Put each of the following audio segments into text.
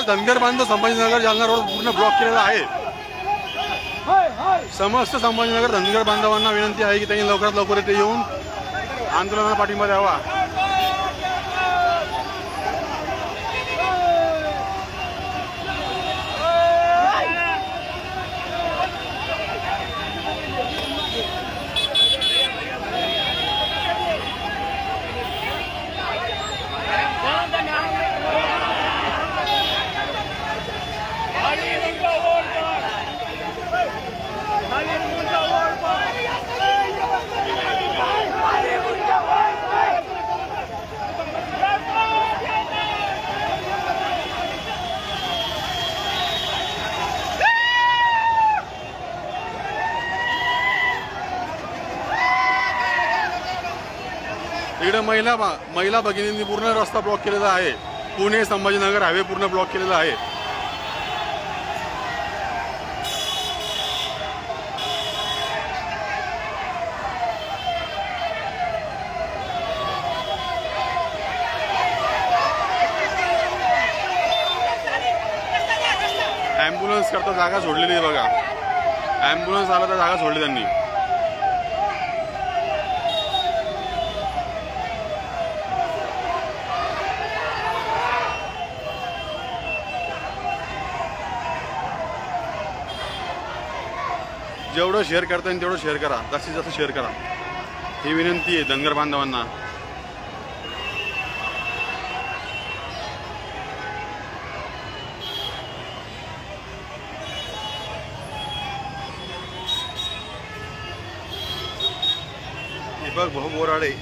धनगर बांधव संभाजीनगर जालना रोड पूर्ण ब्लॉक केलेला आहे। समस्त संभाजीनगर धनगर बांधवांना विनंती आहे की त्यांनी लवकरात लवकर इथे येऊन आंदोलनाला पाठिंबा द्यावा। इकडे महिला भगिनींनी पूर्ण रस्ता ब्लॉक केलेला आहे। पुणे संभाजीनगर हायवे पूर्ण ब्लॉक केलेला आहे। ॲम्ब्युलन्स करता जागा सोडलेली आहे बघा। ॲम्ब्युलन्स आला तर जागा सोडली त्यांनी। जेवढं शेअर करता येईल तेवढं शेअर करा, जास्तीत जास्त शेअर करा ही विनंती आहे धनगर बांधवांना। दीपक भाऊ बोराडे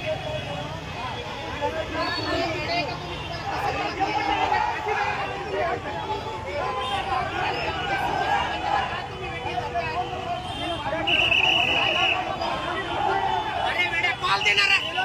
देणार आहे।